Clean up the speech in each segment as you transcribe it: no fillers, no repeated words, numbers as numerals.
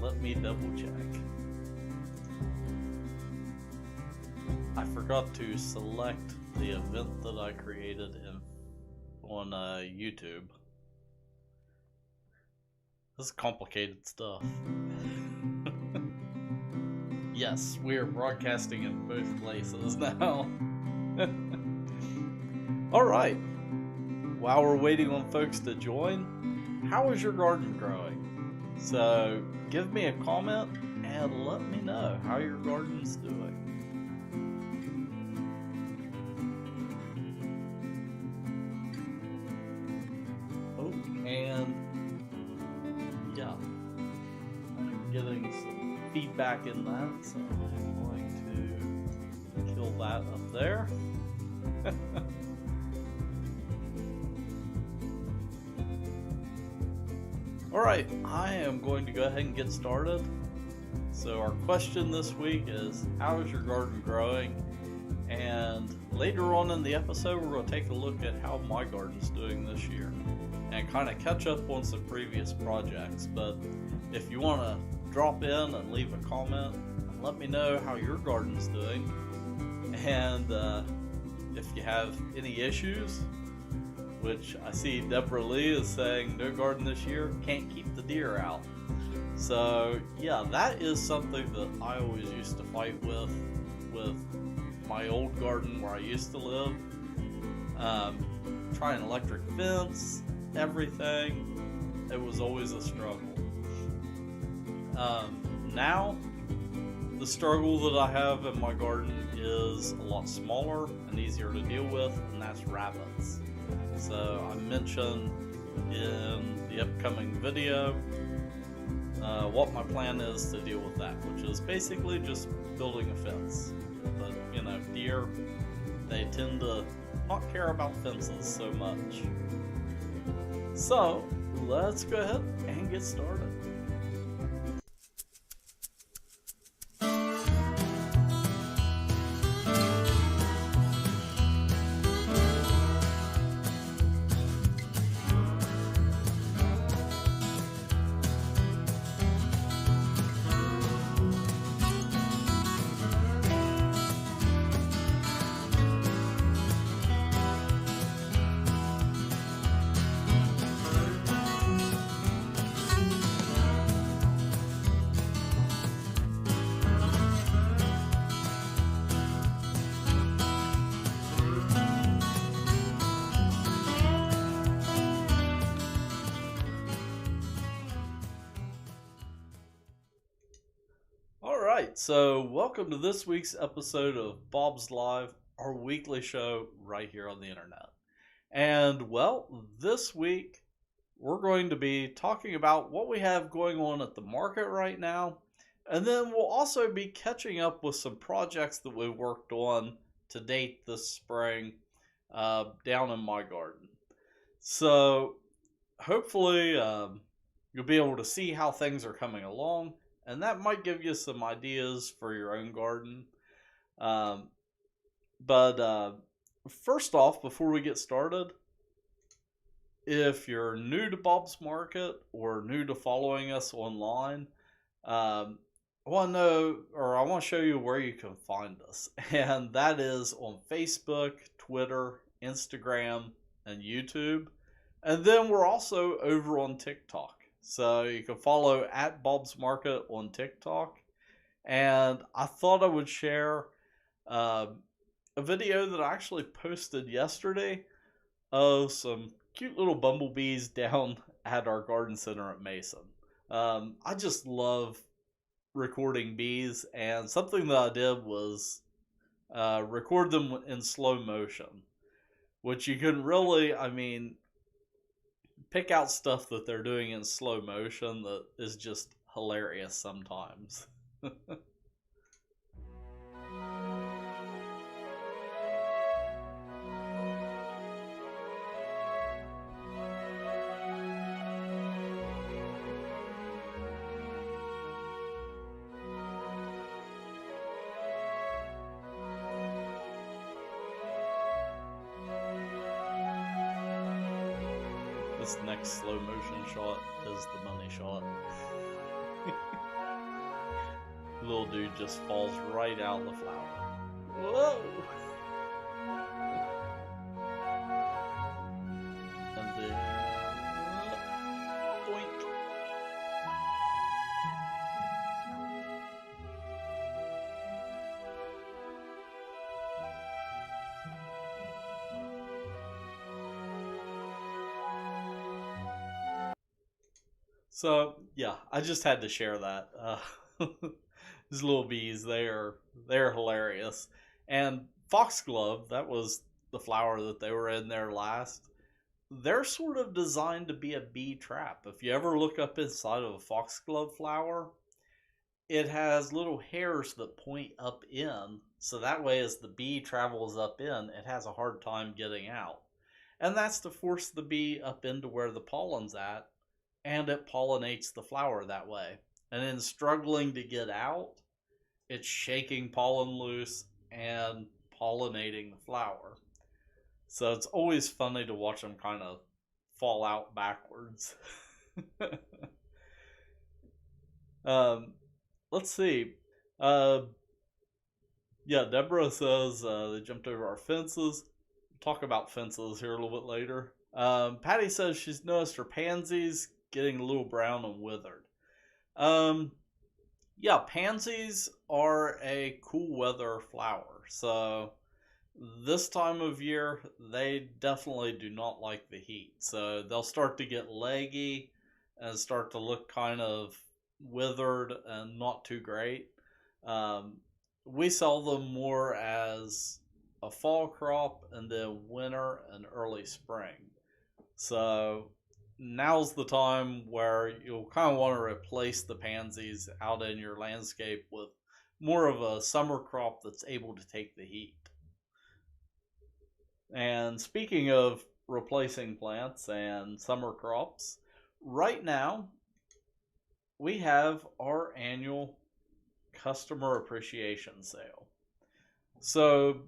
Let me double check. I forgot to select the event that I created on YouTube. This is complicated stuff. Yes, we are broadcasting in both places now. Alright, while we're waiting on folks to join, how is your garden growing? So give me a comment and let me know how your garden's doing. Oh, and yeah, I'm getting some feedback in that, so I'm going to kill that up there. Alright, I am going to go ahead and get started. So our question this week is, how is your garden growing? And later on in the episode, we're going to take a look at how my garden's doing this year and kind of catch up on some previous projects. But if you want to drop in and leave a comment, let me know how your garden's doing. And if you have any issues, which I see Deborah Lee is saying no garden this year, can't keep the deer out. So yeah, that is something that I always used to fight with my old garden where I used to live. Trying electric fence, everything, it was always a struggle. Now, the struggle that I have in my garden is a lot smaller and easier to deal with, and that's rabbits. So I mentioned in the upcoming video what my plan is to deal with that, which is basically just building a fence. But you know, deer, they tend to not care about fences so much. So let's go ahead and get started. Alright, so welcome to this week's episode of Bob's Live, our weekly show right here on the internet. And well, this week we're going to be talking about what we have going on at the market right now, and then we'll also be catching up with some projects that we've worked on to date this spring down in my garden. So hopefully you'll be able to see how things are coming along, and that might give you some ideas for your own garden. But first off, before we get started, if you're new to Bob's Market or new to following us online, I want to show you where you can find us. And that is on Facebook, Twitter, Instagram, and YouTube. And then we're also over on TikTok. So you can follow at Bob's Market on TikTok. And I thought I would share a video that I actually posted yesterday of some cute little bumblebees down at our garden center at Mason. I just love recording bees, and something that I did was record them in slow motion, which you can really, pick out stuff that they're doing in slow motion that is just hilarious sometimes. This next slow motion shot is the body shot. Little dude just falls right out of the flower. Whoa! And then boink. So yeah, I just had to share that. These little bees, they're hilarious. And foxglove, that was the flower that they were in there last. They're sort of designed to be a bee trap. If you ever look up inside of a foxglove flower, it has little hairs that point up in, so that way as the bee travels up in, it has a hard time getting out. And that's to force the bee up into where the pollen's at, and it pollinates the flower that way. And in struggling to get out, it's shaking pollen loose and pollinating the flower. So it's always funny to watch them kind of fall out backwards. Let's see. Uh, yeah, Deborah says they jumped over our fences. We'll talk about fences here a little bit later. Patty says she's noticed her pansies getting a little brown and withered. Yeah, pansies are a cool weather flower. So this time of year, they definitely do not like the heat. So they'll start to get leggy and start to look kind of withered and not too great. We sell them more as a fall crop and then winter and early spring. So now's the time where you'll kind of want to replace the pansies out in your landscape with more of a summer crop that's able to take the heat. And speaking of replacing plants and summer crops, right now we have our annual customer appreciation sale. So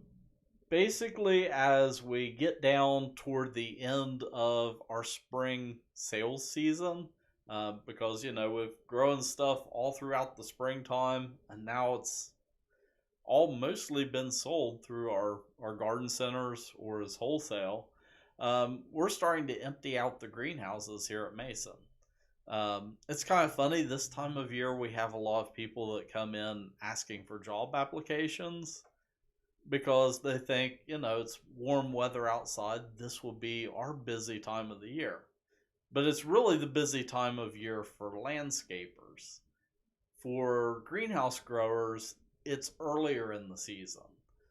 basically, as we get down toward the end of our spring sales season, because we've grown stuff all throughout the springtime, and now it's all mostly been sold through our garden centers or as wholesale. We're starting to empty out the greenhouses here at Mason. It's kind of funny, this time of year we have a lot of people that come in asking for job applications because they think, it's warm weather outside, this will be our busy time of the year. But it's really the busy time of year for landscapers. For greenhouse growers, it's earlier in the season.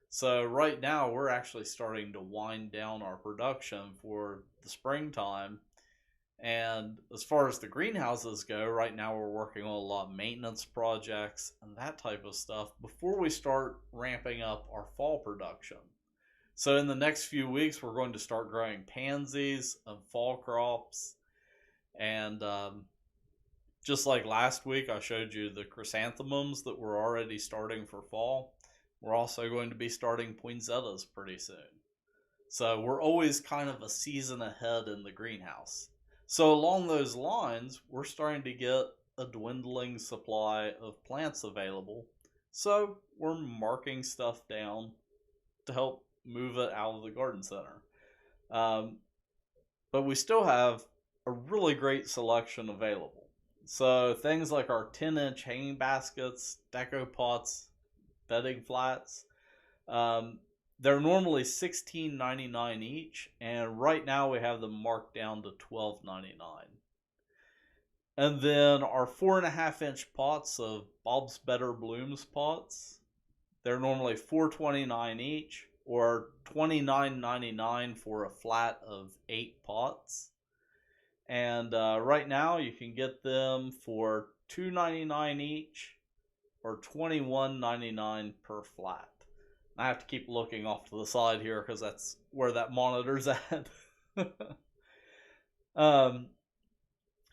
So right now we're actually starting to wind down our production for the springtime. And as far as the greenhouses go, right now we're working on a lot of maintenance projects and that type of stuff before we start ramping up our fall production. So in the next few weeks, we're going to start growing pansies and fall crops. And just like last week, I showed you the chrysanthemums that we're already starting for fall. We're also going to be starting poinsettias pretty soon. So we're always kind of a season ahead in the greenhouse. So along those lines, we're starting to get a dwindling supply of plants available. So we're marking stuff down to help move it out of the garden center. But we still have a really great selection available. So things like our 10-inch hanging baskets, deco pots, bedding flats, they're normally $16.99 each, and right now we have them marked down to $12.99. And then our 4.5-inch pots of Bob's Better Blooms pots, they're normally $4.29 each, or $29.99 for a flat of 8 pots. And right now you can get them for $2.99 each, or $21.99 per flat. I have to keep looking off to the side here because that's where that monitor's at.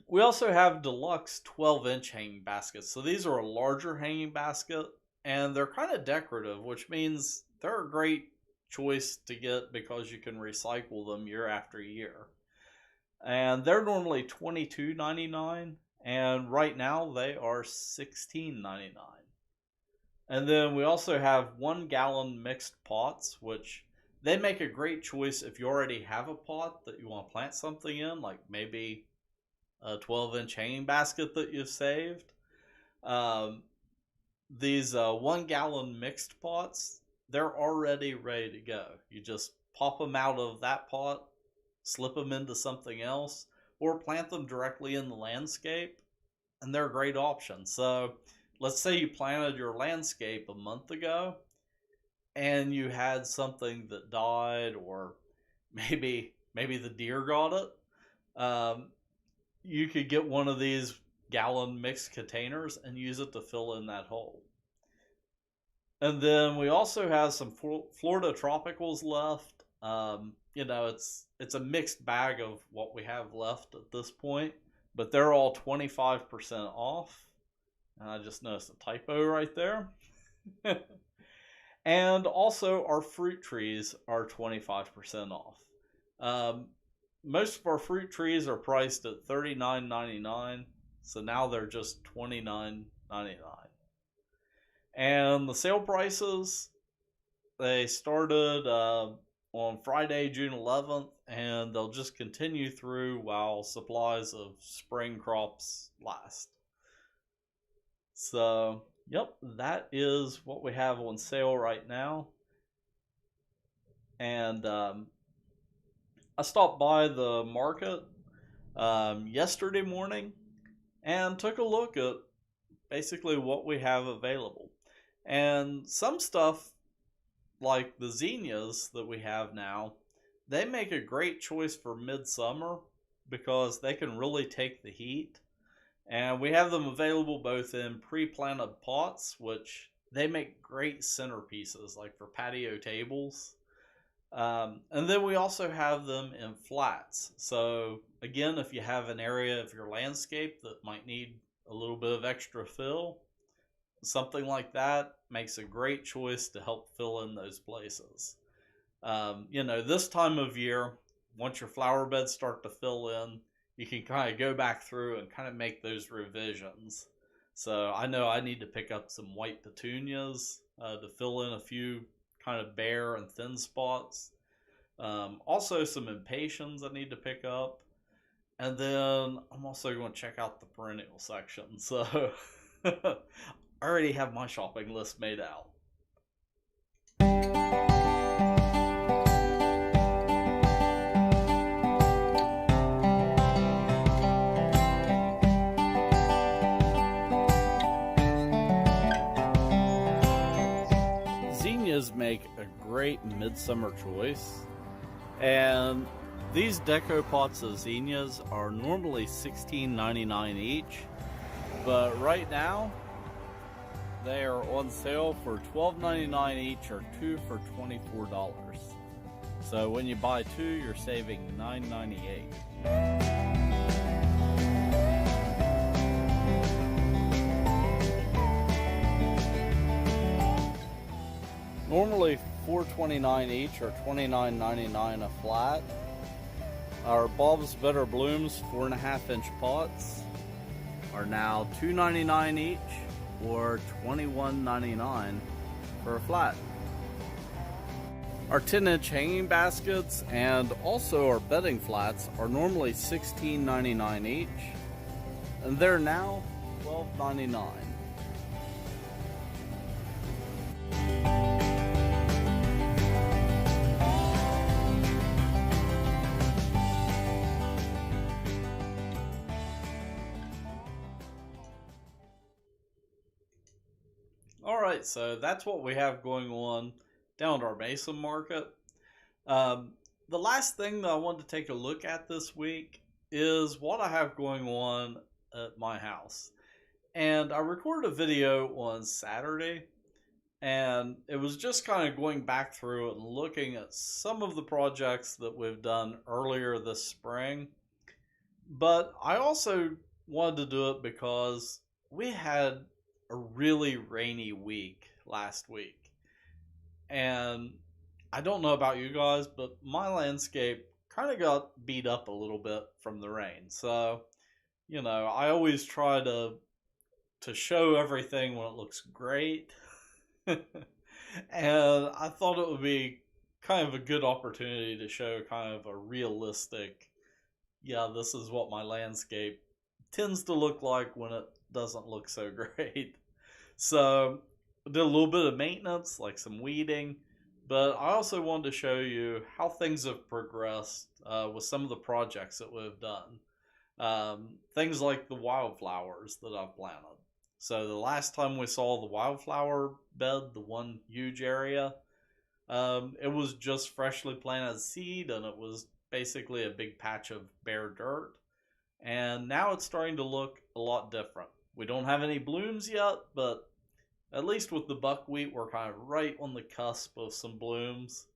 We also have deluxe 12-inch hanging baskets. So these are a larger hanging basket, and they're kind of decorative, which means they're a great choice to get because you can recycle them year after year. And they're normally $22.99, and right now they are $16.99. And then we also have 1 gallon mixed pots, which they make a great choice if you already have a pot that you want to plant something in, like maybe a 12-inch hanging basket that you've saved. Um, these 1 gallon mixed pots, they're already ready to go. You just pop them out of that pot, slip them into something else, or plant them directly in the landscape, and they're a great option. So let's say you planted your landscape a month ago and you had something that died, or maybe the deer got it. You could get one of these gallon mixed containers and use it to fill in that hole. And then we also have some Florida tropicals left. It's a mixed bag of what we have left at this point, but they're all 25% off. And I just noticed a typo right there. And also our fruit trees are 25% off. Most of our fruit trees are priced at $39.99, so now they're just $29.99. And the sale prices, they started on Friday, June 11th, and they'll just continue through while supplies of spring crops last. So, yep, that is what we have on sale right now. And I stopped by the market yesterday morning and took a look at basically what we have available. And some stuff, like the zinnias that we have now, they make a great choice for midsummer because they can really take the heat. And we have them available both in pre-planted pots, which they make great centerpieces, like for patio tables. And then we also have them in flats. So again, if you have an area of your landscape that might need a little bit of extra fill, something like that makes a great choice to help fill in those places. This time of year, once your flower beds start to fill in, you can kind of go back through and kind of make those revisions. So I know I need to pick up some white petunias to fill in a few kind of bare and thin spots. Also some impatiens I need to pick up. And then I'm also going to check out the perennial section. So I already have my shopping list made out. Zinnias make a great midsummer choice, and these deco pots of zinnias are normally $16.99 each, but right now they are on sale for $12.99 each, or 2 for $24. So when you buy 2, you're saving $9.98. Normally $4.29 each, or $29.99 a flat. Our Bob's Better Blooms 4.5-inch pots are now $2.99 each, or $21.99 for a flat. Our 10-inch hanging baskets and also our bedding flats are normally $16.99 each, and they're now $12.99. Alright, so that's what we have going on down at our Mason market. The last thing that I wanted to take a look at this week is what I have going on at my house. And I recorded a video on Saturday, and it was just kind of going back through and looking at some of the projects that we've done earlier this spring. But I also wanted to do it because we had a really rainy week last week. And I don't know about you guys, but my landscape kind of got beat up a little bit from the rain. So you know, I always try to show everything when it looks great. And I thought it would be kind of a good opportunity to show kind of a realistic, yeah, this is what my landscape tends to look like when it doesn't look so great. So I did a little bit of maintenance, like some weeding, but I also wanted to show you how things have progressed with some of the projects that we've done. Things like the wildflowers that I've planted. So the last time we saw the wildflower bed, the one huge area, it was just freshly planted seed and it was basically a big patch of bare dirt. And now it's starting to look a lot different. We don't have any blooms yet, but at least with the buckwheat, we're kind of right on the cusp of some blooms.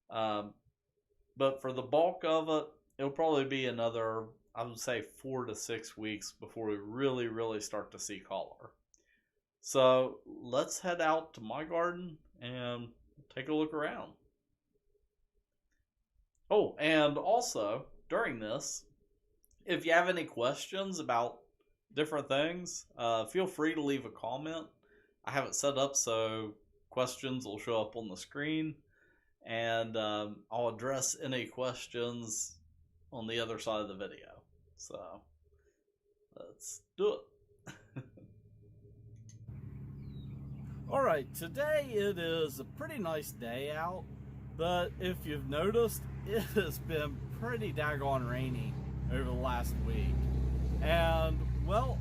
Um, but for the bulk of it, it'll probably be another, I would say, 4 to 6 weeks before we really start to see color. So let's head out to my garden and take a look around. Oh, and also during this, if you have any questions about different things, feel free to leave a comment. I have it set up so questions will show up on the screen, and I'll address any questions on the other side of the video. So let's do it. Alright, today it is a pretty nice day out, but if you've noticed, it has been pretty daggone rainy over the last week. And, well,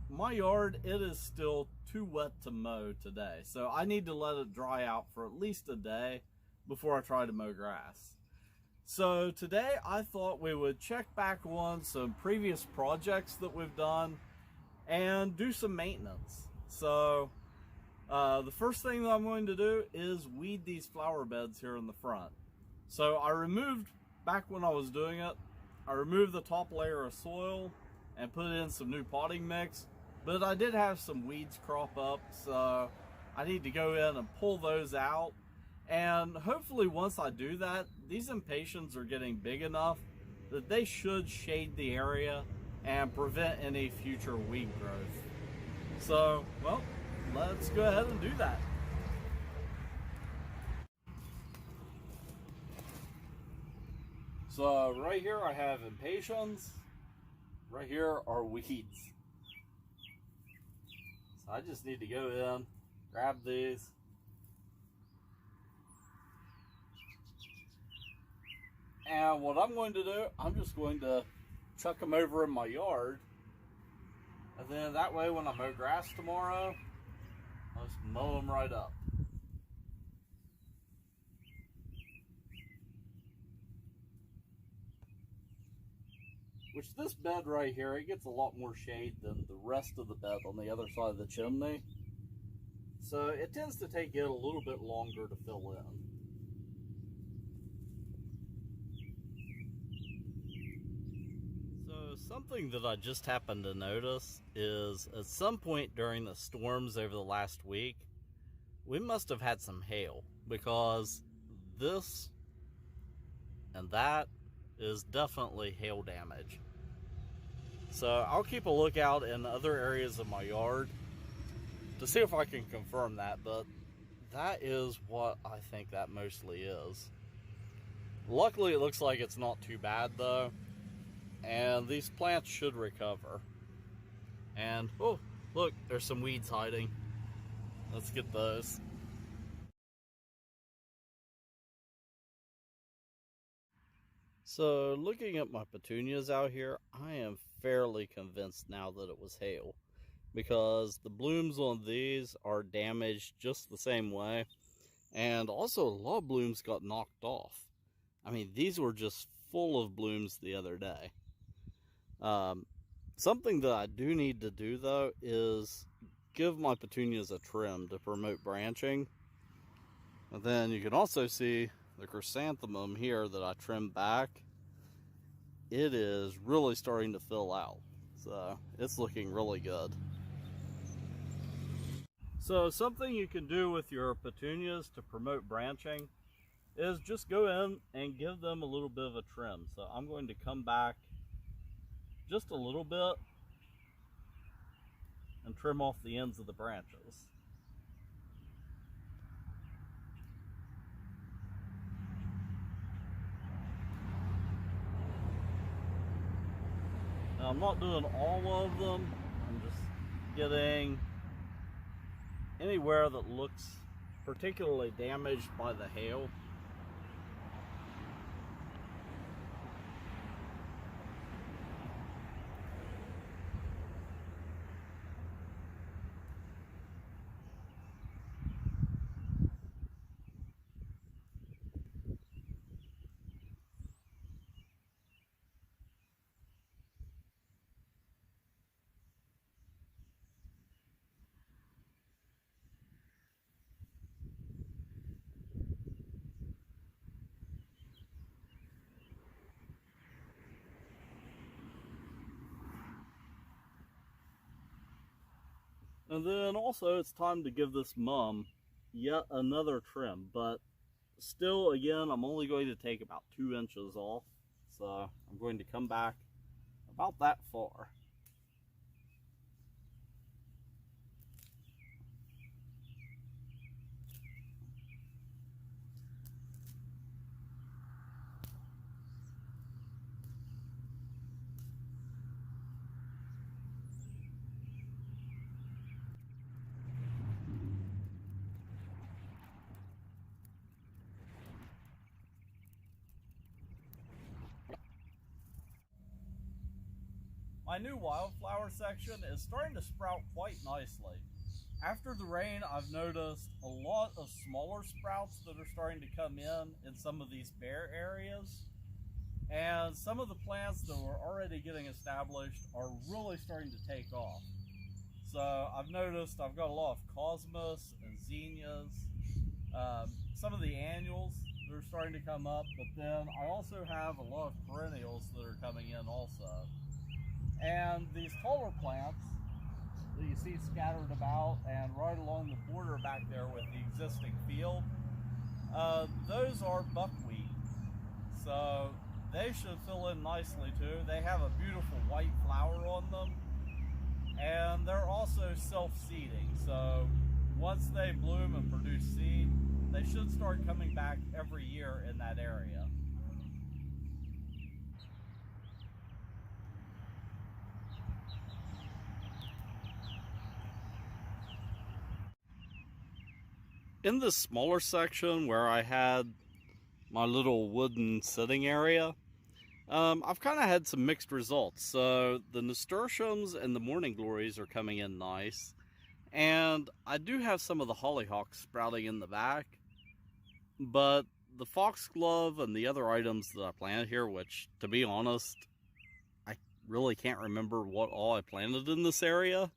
my yard, it is still too wet to mow today, so I need to let it dry out for at least a day before I try to mow grass. So today I thought we would check back on some previous projects that we've done and do some maintenance. So the first thing that I'm going to do is weed these flower beds here in the front. So I removed, back when I was doing it, I removed the top layer of soil and put in some new potting mix, but I did have some weeds crop up, so I need to go in and pull those out. And hopefully once I do that, these impatiens are getting big enough that they should shade the area and prevent any future weed growth. So, well, let's go ahead and do that. So right here I have impatiens, right here are weeds. So I just need to go in, grab these, and what I'm going to do, I'm just going to chuck them over in my yard, and then that way when I mow grass tomorrow, I'll just mow them right up. Which this bed right here, it gets a lot more shade than the rest of the bed on the other side of the chimney. So it tends to take it a little bit longer to fill in. So something that I just happened to notice is at some point during the storms over the last week, we must have had some hail, because this and that is definitely hail damage. So I'll keep a lookout in other areas of my yard to see if I can confirm that, but that is what I think that mostly is. Luckily it looks like it's not too bad though, and these plants should recover. And oh, look, there's some weeds hiding. Let's get those. So looking at my petunias out here, I am fairly convinced now that it was hail, because the blooms on these are damaged just the same way, and also a lot of blooms got knocked off. I mean, these were just full of blooms the other day. Something that I do need to do though is give my petunias a trim to promote branching. And then you can also see the chrysanthemum here that I trimmed back. It is really starting to fill out, so it's looking really good. So something you can do with your petunias to promote branching is just go in and give them a little bit of a trim. So I'm going to come back just a little bit and trim off the ends of the branches. Now, I'm not doing all of them, I'm just getting anywhere that looks particularly damaged by the hail. And then also it's time to give this mum yet another trim, but still, again, I'm only going to take about 2 inches off. So I'm going to come back about that far. My new wildflower section is starting to sprout quite nicely. After the rain, I've noticed a lot of smaller sprouts that are starting to come in some of these bare areas. And some of the plants that were already getting established are really starting to take off. So I've noticed I've got a lot of cosmos and zinnias, some of the annuals that are starting to come up, but then I also have a lot of perennials that are coming in also. And these taller plants that you see scattered about and right along the border back there with the existing field, those are buckwheat. So they should fill in nicely too. They have a beautiful white flower on them, and they're also self-seeding. So once they bloom and produce seed, they should start coming back every year in that area. In this smaller section where I had my little wooden sitting area, I've kind of had some mixed results. So the nasturtiums and the morning glories are coming in nice, and I do have some of the hollyhocks sprouting in the back, but the foxglove and the other items that I planted here, which, to be honest, I really can't remember what all I planted in this area.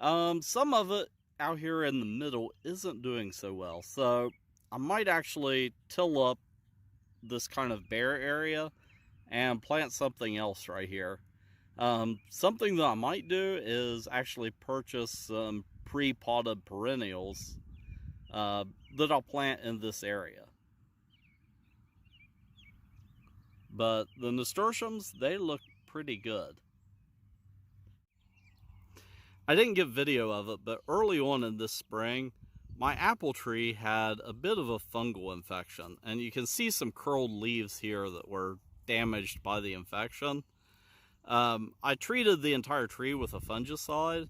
Some of it out here in the middle isn't doing so well, so I might actually till up this kind of bare area and plant something else right here. Something that I might do is actually purchase some pre-potted perennials that I'll plant in this area. But the nasturtiums, they look pretty good. I didn't get video of it, but early on in this spring, my apple tree had a bit of a fungal infection, and you can see some curled leaves here that were damaged by the infection. I treated the entire tree with a fungicide,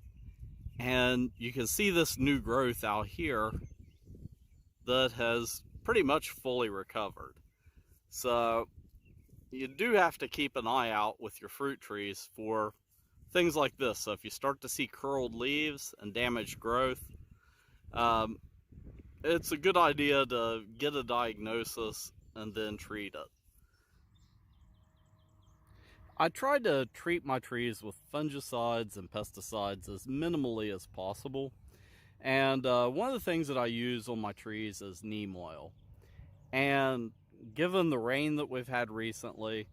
and you can see this new growth out here that has pretty much fully recovered. So you do have to keep an eye out with your fruit trees for things like this. So if you start to see curled leaves and damaged growth, it's a good idea to get a diagnosis and then treat it. I try to treat my trees with fungicides and pesticides as minimally as possible. And one of the things that I use on my trees is neem oil. And given the rain that we've had recently,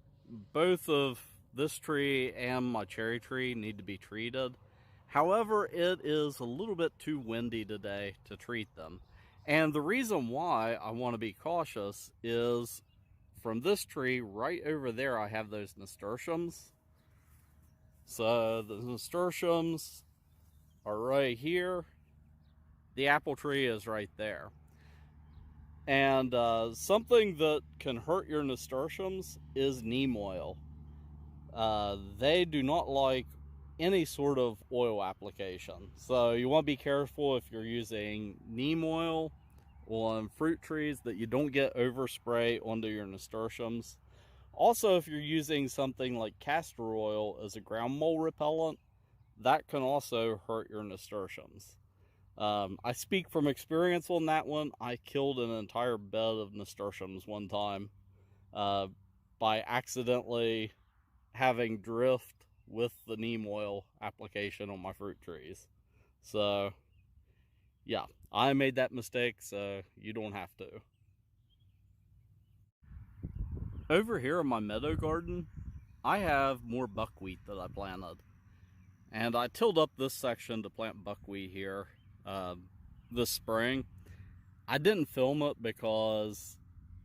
both of this tree and my cherry tree need to be treated. However, it is a little bit too windy today to treat them. And the reason why I want to be cautious is from this tree right over there, I have those nasturtiums. So the nasturtiums are right here. The apple tree is right there. And something that can hurt your nasturtiums is neem oil. They do not like any sort of oil application. So you want to be careful if you're using neem oil on fruit trees that you don't get overspray onto your nasturtiums. Also, if you're using something like castor oil as a ground mold repellent, that can also hurt your nasturtiums. I speak from experience on that one. I killed an entire bed of nasturtiums one time uh, by accidentally having drift with the neem oil application on my fruit trees. So, yeah, I made that mistake, so you don't have to. Over here in my meadow garden, I have more buckwheat that I planted. And I tilled up this section to plant buckwheat here uh, this spring. I didn't film it because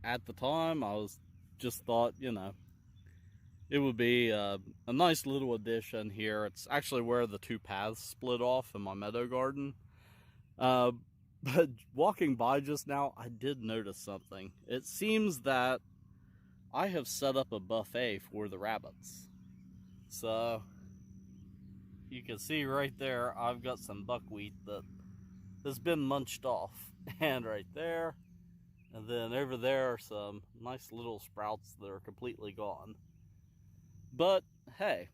at the time I was just thought, it would be a nice little addition here. It's actually where the two paths split off in my meadow garden. Uh, but walking by just now, I did notice something. It seems that I have set up a buffet for the rabbits. So you can see right there, I've got some buckwheat that has been munched off. And right there, and then over there are some nice little sprouts that are completely gone. But hey,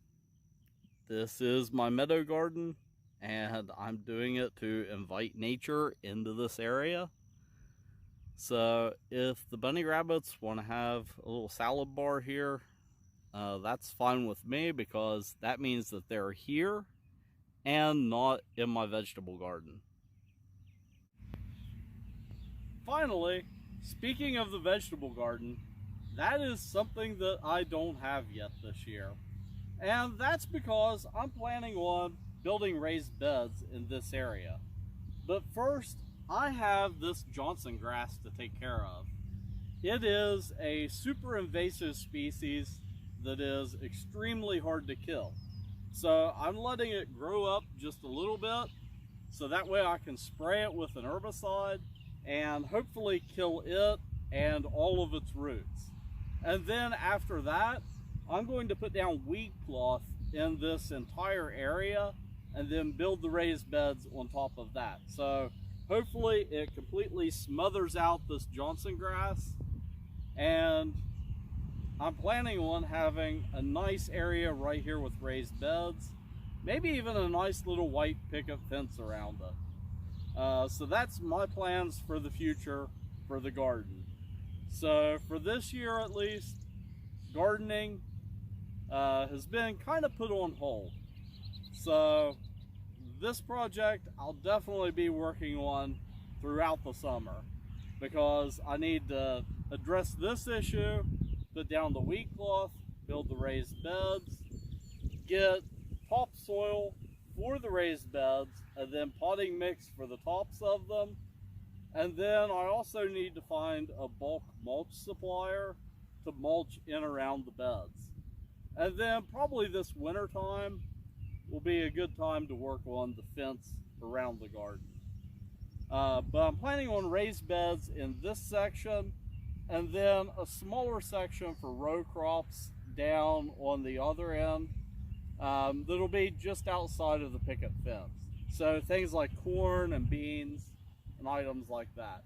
this is my meadow garden, and I'm doing it to invite nature into this area. So if the bunny rabbits want to have a little salad bar here, that's fine with me because that means that they're here and not in my vegetable garden. Finally, speaking of the vegetable garden, that is something that I don't have yet this year. And that's because I'm planning on building raised beds in this area. But first, I have this Johnson grass to take care of. It is a super invasive species that is extremely hard to kill. So I'm letting it grow up just a little bit so that way I can spray it with an herbicide and hopefully kill it and all of its roots. And then after that, I'm going to put down weed cloth in this entire area and then build the raised beds on top of that. So hopefully it completely smothers out this Johnson grass, and I'm planning on having a nice area right here with raised beds, maybe even a nice little white picket fence around it. So that's my plans for the future for the garden. So for this year at least, gardening has been kind of put on hold. So this project I'll definitely be working on throughout the summer because I need to address this issue, put down the wheat cloth, build the raised beds, get topsoil for the raised beds, and then potting mix for the tops of them. And then I also need to find a bulk mulch supplier to mulch in around the beds. And then probably this winter time will be a good time to work on the fence around the garden. But I'm planning on raised beds in this section and then a smaller section for row crops down on the other end that'll be just outside of the picket fence. So things like corn and beans and items like that.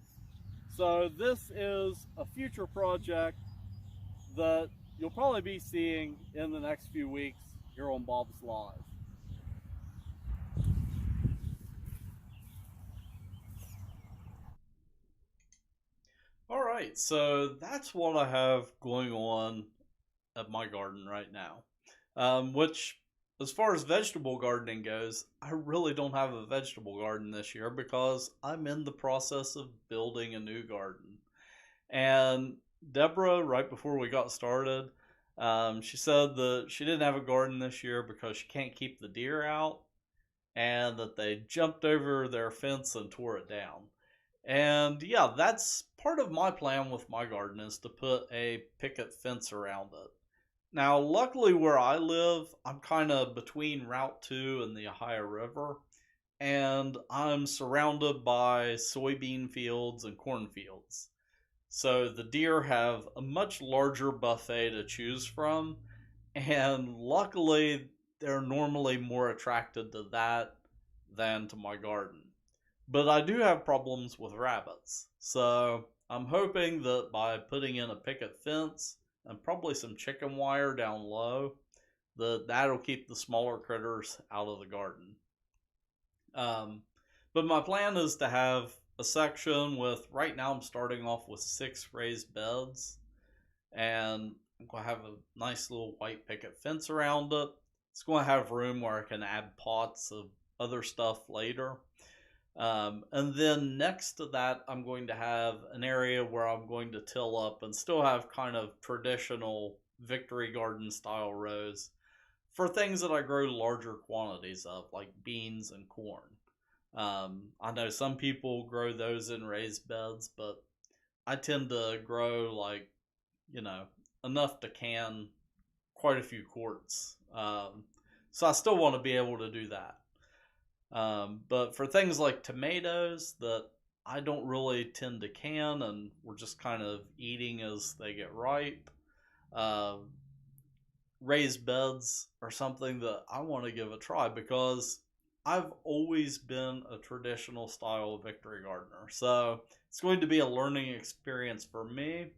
So this is a future project that you'll probably be seeing in the next few weeks here on Bob's Live. All right, so that's what I have going on at my garden right now. Which, as far as vegetable gardening goes, I really don't have a vegetable garden this year because I'm in the process of building a new garden. And Deborah, right before we got started, she said that she didn't have a garden this year because she can't keep the deer out and that they jumped over their fence and tore it down. And yeah, that's part of my plan with my garden is to put a picket fence around it. Now, luckily where I live, I'm kind of between Route 2 and the Ohio River, and I'm surrounded by soybean fields and cornfields. So the deer have a much larger buffet to choose from, and luckily they're normally more attracted to that than to my garden. But I do have problems with rabbits. So I'm hoping that by putting in a picket fence and probably some chicken wire down low, that'll keep the smaller critters out of the garden. Um, but my plan is to have a section with, right now I'm starting off with 6 raised beds, and I'm going to have a nice little white picket fence around it. It's going to have room where I can add pots of other stuff later. And then next to that, I'm going to have an area where I'm going to till up and still have kind of traditional Victory Garden style rows for things that I grow larger quantities of, like beans and corn. I know some people grow those in raised beds, but I tend to grow, like, you know, enough to can quite a few quarts. So I still want to be able to do that. But for things like tomatoes that I don't really tend to can and we're just kind of eating as they get ripe, uh, raised beds are something that I want to give a try because I've always been a traditional style Victory gardener. So it's going to be a learning experience for me,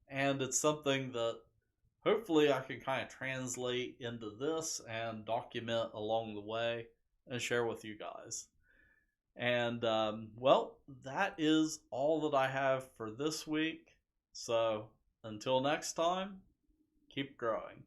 and it's something that hopefully I can kind of translate into this and document along the way and share with you guys. And well, that is all that I have for this week. So until next time, keep growing.